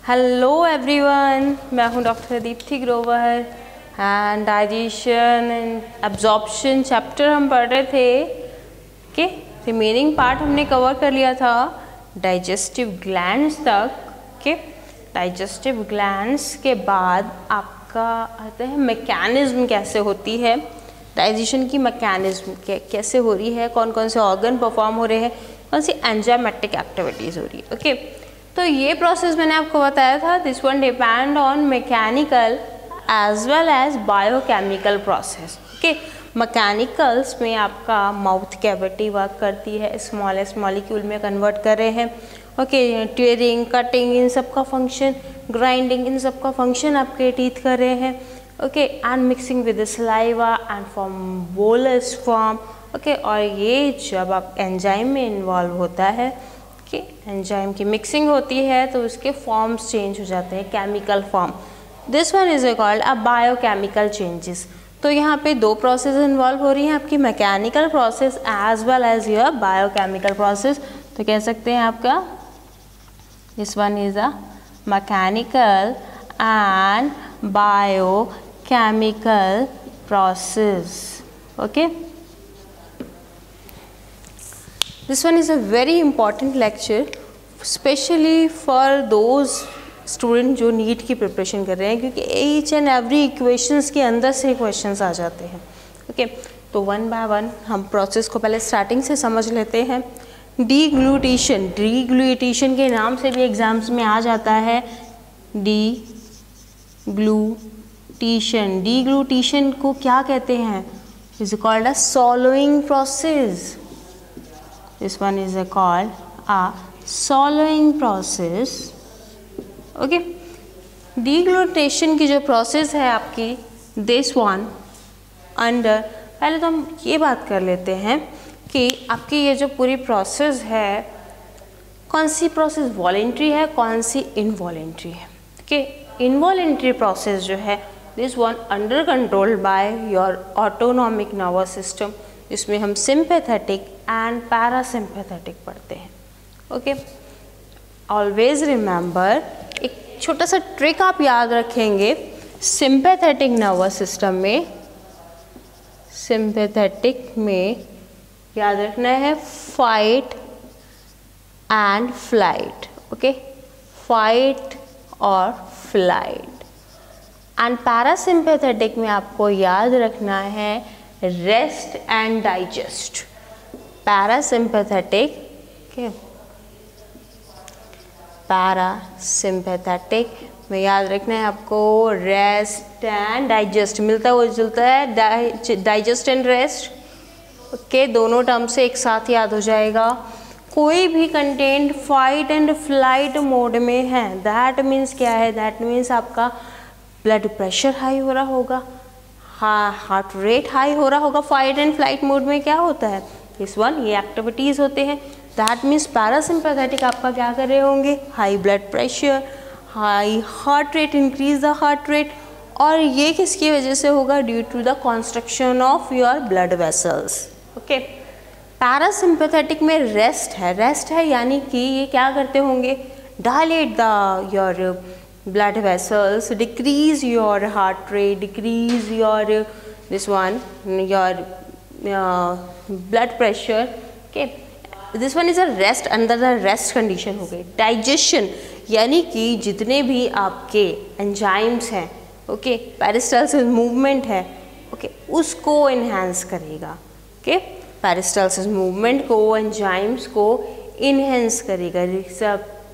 Hello everyone, मैं हूं doctor Deepti Grover and digestion and absorption chapter हम पढ़ रहे थे कि रिमेनिंग पार्ट हमने कवर कर लिया था डाइजेस्टिव ग्लैंड्स तक के। डाइजेस्टिव ग्लैंड्स के बाद आपका आता है मैकेनिज्म कैसे होती है, डाइजेशन की मैकेनिज्म कैसे हो रही है, कौन कौन से ऑर्गन परफॉर्म हो रहे हैं, कौन सी एंजाइमेटिक एक्टिविटीज़ हो रही है। ओके तो ये प्रोसेस मैंने आपको बताया था, this one depend on mechanical as well as biochemical process. Okay mechanicals में आपका माउथ कैविटी वर्क करती है, स्मॉलेस्ट मॉलिक्यूल में कन्वर्ट कर रहे हैं। ओके टीयरिंग, कटिंग, इन सब का फंक्शन, ग्राइंडिंग, इन सब का फंक्शन आपके टीथ कर रहे हैं। Okay and mixing with saliva and form bolus form. Okay और ये जब आप एंजाइम में इन्वॉल्व होता है कि एंजाइम की मिक्सिंग होती है तो उसके फॉर्म्स चेंज हो जाते हैं, chemical form. This one is called a biochemical changes. तो यहाँ पे दो प्रोसेस इन्वॉल्व हो रही हैं, आपकी mechanical process as well as your biochemical process. तो कह सकते हैं आपका this one is a mechanical and biochemical process. Okay this one is a very important lecture especially for those student जो नीट की प्रिपरेशन कर रहे हैं, क्योंकि each and every equations के अंदर से क्वेश्चंस आ जाते हैं। ओके तो वन बाय वन हम प्रोसेस को पहले स्टार्टिंग से समझ लेते हैं। डीग्लूटेशन, डीग्लूटेशन के नाम से भी एग्जाम्स में आ जाता है डीग्लूटेशन। डीग्लूटेशन को क्या कहते हैं? Is called a सॉलोइंग process. This one is called a swallowing process. Okay, deglutation की जो प्रोसेस है आपकी, this one under, पहले तो हम ये बात कर लेते हैं कि आपकी ये जो पूरी प्रोसेस है, कौन सी प्रोसेस वॉलेंट्री है, कौन सी इनवॉलेंट्री है। कि इनवॉलेंट्री प्रोसेस जो है, this one under control by your autonomic nervous system, इसमें हम सिंपैथेटिक एंड पैरासिम्पैथेटिक पढ़ते हैं। ओके ऑलवेज रिमेंबर, एक छोटा सा ट्रिक आप याद रखेंगे, सिंपैथेटिक नर्वस सिस्टम में, सिंपैथेटिक में याद रखना है fight and flight. Okay fight और फ्लाइट। एंड पैरासिम्पैथेटिक में आपको याद रखना है रेस्ट एंड डाइजेस्ट। पैरासिम्पैथेटिक के पैरासिम्पैथेटिक में याद रखना है आपको रेस्ट एंड डाइजेस्ट, मिलता है वो जुलता है डाइजेस्ट एंड रेस्ट। ओके दोनों टर्म से एक साथ याद हो जाएगा। कोई भी content fight and flight mode में है, दैट मीन्स क्या है? दैट मीन्स आपका ब्लड प्रेशर हाई हो रहा होगा, हार्ट रेट हाई हो रहा होगा। फाइट एंड फ्लाइट मोड में क्या होता है? इस वन ये एक्टिविटीज़ होते हैं। दैट मीन्स पैरासिम्पैथेटिक आपका क्या कर रहे होंगे? High blood pressure, high heart rate, increase the heart rate. और ये किसकी वजह से होगा? Due to the construction of your blood vessels. Okay parasympathetic में रेस्ट है यानी कि ये क्या करते होंगे? Dilate the your blood vessels, decrease your heart rate, decrease your this one your blood pressure. Okay this one is a rest, under the rest condition हो गई। डाइजेशन यानी कि जितने भी आपके एंजाइम्स हैं, ओके पेरिस्टाल्सिस मूवमेंट है, okay उसको इन्हेंस करेगा। ओके पेरिस्टाल्सिस मूवमेंट को, एंजाइम्स को इन्हेंस करेगा,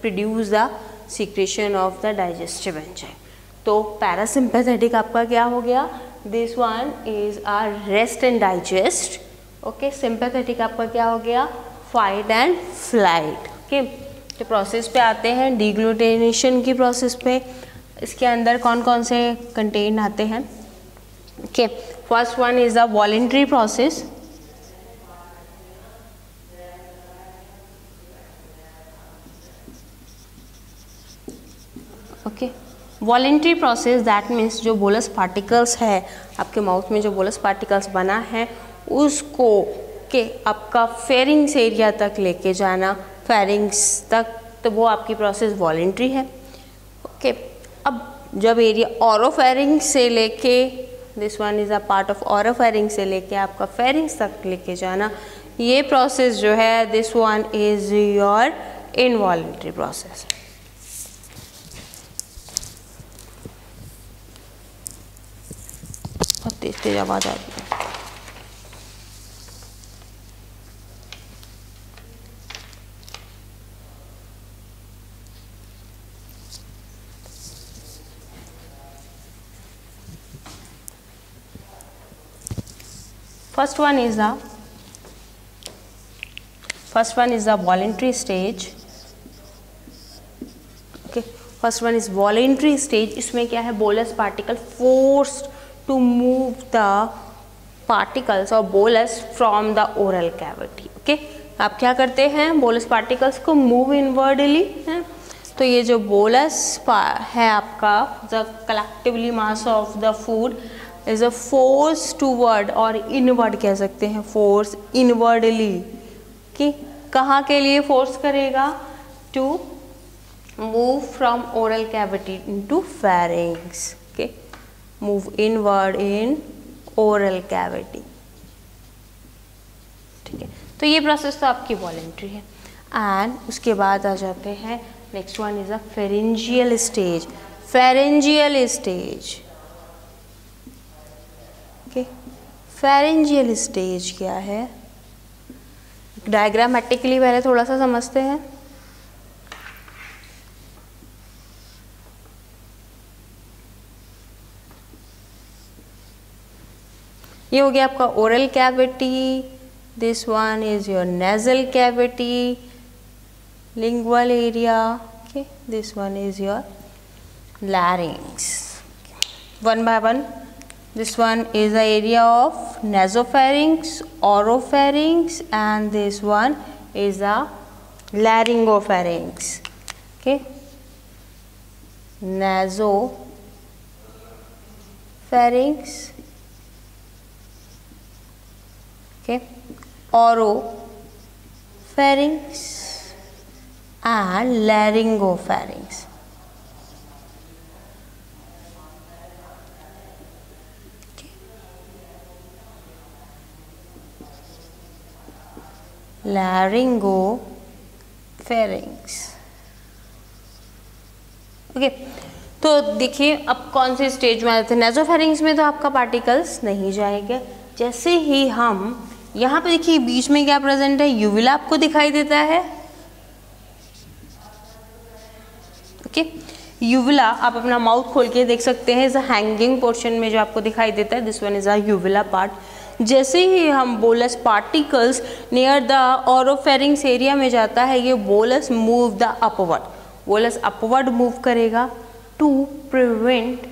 produce the secretion of the digestive enzyme. तो पैरासिम्पैथेटिक आपका क्या हो गया? This one is a rest and digest. Okay sympathetic आपका क्या हो गया? Fight and flight. ओके तो प्रोसेस पे आते हैं, डीग्लूटेनेशन की प्रोसेस पे। इसके अंदर कौन कौन से कंटेंट आते हैं? Okay first one is the voluntary process. Okay voluntary process that means जो बोलस पार्टिकल्स है आपके माउथ में, जो बोलस पार्टिकल्स बना है उसको के आपका फेरिंग्स एरिया तक लेके जाना, फेरिंग्स तक, तो वो आपकी प्रोसेस वॉलेंट्री है। ओके, अब जब एरिया ऑरोफेरिंग्स से लेके, this one is a part of oropharynx से लेके आपका फेरिंग्स तक लेके जाना, ये प्रोसेस जो है this one is your involuntary process. बहुत तेज तेज आवाज आ रही है। First one is the voluntary stage. Okay, first one is voluntary stage. इसमें क्या है, bolus particle forced to move the particles or bolus from the oral cavity. Okay, आप क्या करते हैं, bolus particles को move inwardly है, तो ये जो bolus है आपका, the collectively mass of the food is a force toward और inward कह सकते हैं, force inwardly कि कहाँ के लिए force करेगा, to move from oral cavity into pharynx. Okay, move inward in oral cavity. ठीक है, तो ये प्रोसेस तो आपकी वॉलेंट्री है। एंड उसके बाद आ जाते हैं, next one is a pharyngeal stage. Pharyngeal stage, okay, pharyngeal stage क्या है, डायग्रामेटिकली पहले थोड़ा सा समझते हैं। ये हो गया आपका oral cavity, this one is your nasal cavity, lingual area, okay, this one is your लैरिंग्स। One by one, this one is the area of nasopharynx, oropharynx, and this one is the laryngopharynx. Okay, nasopharynx, okay, oropharynx and laryngopharynx. laryngopharynx. Okay, तो देखिए अब कौन से stage में आते हैं। Nasopharynx में तो आपका पार्टिकल्स नहीं जाएंगे। जैसे ही हम यहाँ पे देखिए बीच में क्या प्रेजेंट है, यूविला आपको दिखाई देता है। ओके, यूविला आप अपना माउथ खोल के देख सकते हैं, इज अ हैंगिंग पोर्शन में जो आपको दिखाई देता है, this one is a uvula part. जैसे ही हम bolus particles near the oropharynx area में जाता है, ये bolus move the upward, bolus upward move करेगा to prevent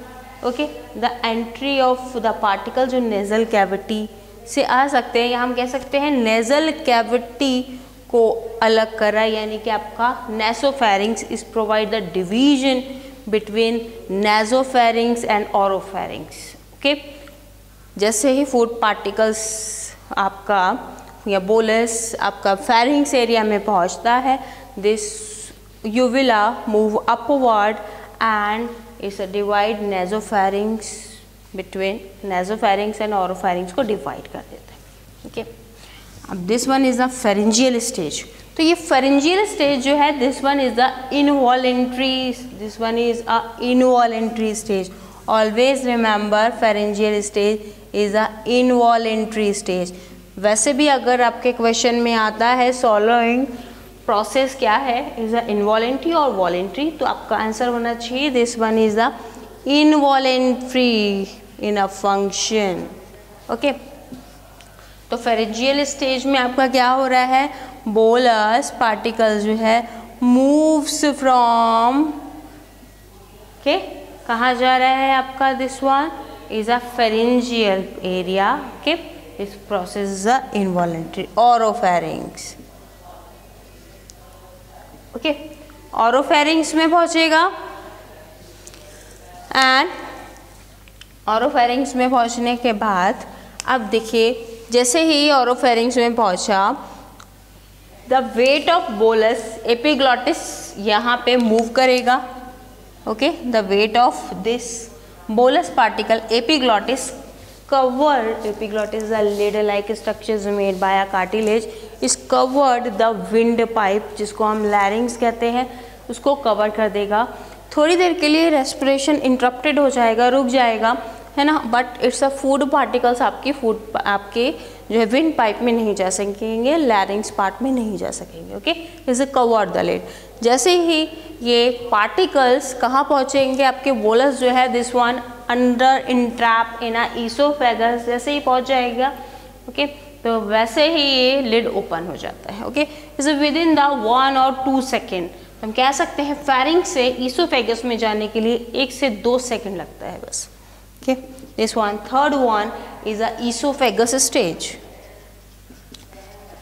okay the entry of the particle जो नेजल कैविटी से आ सकते हैं, या हम कह सकते हैं नेजल कैविटी को अलग कर रहा है, यानी कि आपका nasopharynx is provide the division between nasopharynx and oropharynx. Okay, जैसे ही फूड पार्टिकल्स आपका या बोलस आपका फेरिंग्स एरिया में पहुंचता है, this uvula move upward and is divide nasopharynx between nasopharynx and oropharynx को डिवाइड कर देता है। ओके, अब this one is the pharyngeal stage. तो ये फेरेंजियल स्टेज जो है, this one is the involuntary, this one is a involuntary stage. Always remember pharyngeal stage is a involuntary stage. वैसे भी अगर आपके क्वेश्चन में आता है फॉलोइंग प्रोसेस क्या है, इज अ इनवॉलेंट्री और वॉलेंट्री, तो आपका आंसर होना चाहिए this one is the involuntary in a function. Okay, तो फेरेंजियल स्टेज में आपका क्या हो रहा है, बोलस पार्टिकल जो है मूव्स फ्रॉम ओके कहाँ जा रहा है आपका, this one is a pharyngeal area. Okay, this process is a involuntary oropharynx. Okay, oropharynx में पहुंचेगा एंड ऑरोफेरिंग्स में पहुंचने के बाद अब देखिए जैसे ही ऑरोफेरिंग्स में पहुंचा, the weight of bolus epiglottis यहाँ पे मूव करेगा। okay, the weight of this bolus particle epiglottis covered, epiglottis is a lid-like structure made by a cartilage, is covered the windpipe, जिसको हम larynx कहते हैं, उसको कवर कर देगा। थोड़ी देर के लिए रेस्पिरेशन इंटरप्टेड हो जाएगा, रुक जाएगा, है ना, but it's a food particles आपके जो है विंड पाइप में नहीं जा सकेंगे, लैरिंग्स पार्ट में नहीं जा सकेंगे। Okay, is covered the lid. जैसे ही ये पार्टिकल्स कहाँ पहुँचेंगे, आपके बोलस जो है this one under entrap in a oesophagus, जैसे ही पहुँच जाएगा, ओके, तो वैसे ही ये लिड ओपन हो जाता है। Okay, is with in the 1 or 2 second. हम कह सकते हैं फेरिंक्स से ईसोफेगस में जाने के लिए 1 से 2 सेकेंड लगता है बस। Okay, this one third one is a oesophagus stage.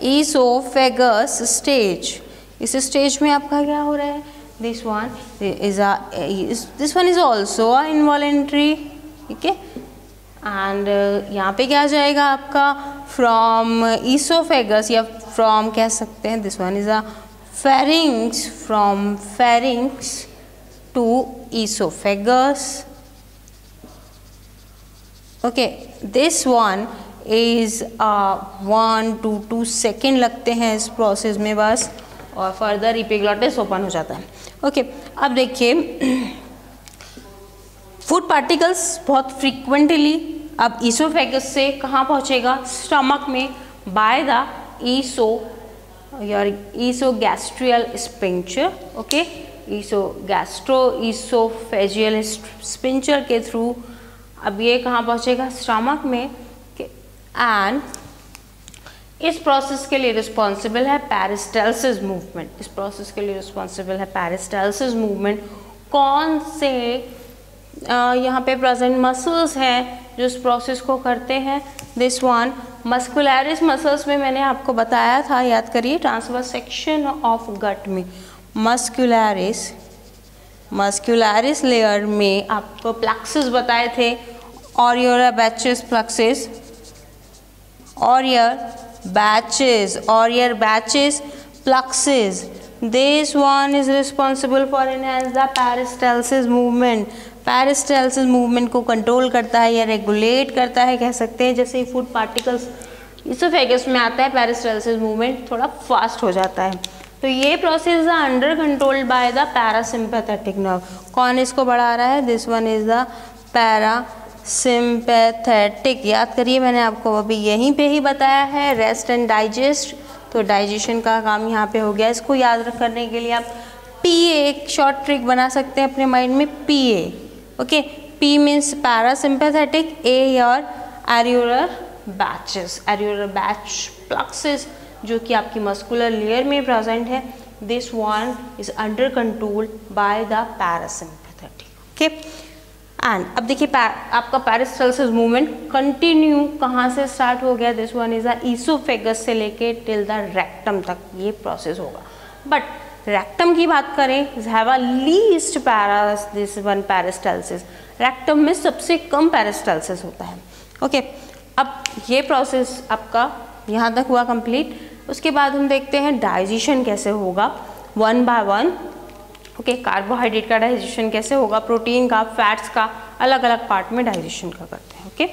Oesophagus stage, इस स्टेज में आपका क्या हो रहा है, this one is also a involuntary. ठीक है, एंड यहाँ पे क्या आ जाएगा आपका फ्रॉम ईसोफेगस, या फ्रॉम कह सकते हैं this one is a pharynx, from pharynx to esophagus. Okay, this one is 1 to 2 second लगते हैं इस प्रोसेस में बस, और फर्दर एपिग्लॉटिस ओपन हो जाता है। ओके, अब देखिए फूड पार्टिकल्स बहुत फ्रीक्वेंटली अब ईसोफेगस से कहाँ पहुँचेगा, स्टमक में, by the esogastric sphincter. Okay, esophageal sphincter के थ्रू अब ये कहाँ पहुँचेगा, स्टमक में। एंड इस प्रोसेस के लिए रिस्पॉन्सिबल है पेरिस्टाल्सिस मूवमेंट, इस प्रोसेस के लिए रिस्पॉन्सिबल है पेरिस्टाल्सिस मूवमेंट। कौन से यहाँ पे प्रेजेंट मसल्स हैं जो इस प्रोसेस को करते हैं, दिस वन मस्कुलरिस मसल्स में मैंने आपको बताया था, याद करिए, ट्रांसवर्स सेक्शन ऑफ गट में मस्कुलरिस लेयर में आपको प्लेक्सस बताए थे, Auerbach's plexus, Auerbach's plexus. This one is responsible for enhance the peristalsis movement. Peristalsis movement को कंट्रोल करता है या रेगुलेट करता है, कह सकते हैं। जैसे ही फूड पार्टिकल्स ईसोफेगस में आता है, पेरिस्टाल्सिस मूवमेंट थोड़ा फास्ट हो जाता है। तो ये process under controlled by the parasympathetic nerve. कौन इसको बढ़ा रहा है, this one is the parasympathetic. याद करिए, मैंने आपको अभी यहीं पे ही बताया है, रेस्ट एंड डाइजेस्ट। तो डाइजेशन का काम यहाँ पे हो गया। इसको याद करने के लिए आप PA एक शॉर्ट ट्रिक बना सकते हैं अपने माइंड में, PA। Okay, P means parasympathetic, A your areolar batches, areolar batch plexus जो कि आपकी मस्कुलर लेयर में प्रेजेंट है। This one is under control by the parasympathetic. Okay, and अब देखिए आपका पेरिस्टाल्सिस मूवमेंट कंटिन्यू कहाँ से स्टार्ट हो गया, this one is a oesophagus से लेके टिल द रेक्टम तक ये प्रोसेस होगा। बट रेक्टम की बात करें, have a least this one peristalsis. Rectum में सबसे कम पेरिस्टाल्सिस होता है। ओके, अब ये प्रोसेस आपका यहाँ तक हुआ कंप्लीट। उसके बाद हम देखते हैं डाइजेशन कैसे होगा, one by one. Okay, carbohydrate का डाइजेशन कैसे होगा, प्रोटीन का, फैट्स का, अलग अलग पार्ट में डाइजेशन का करते हैं। ओके।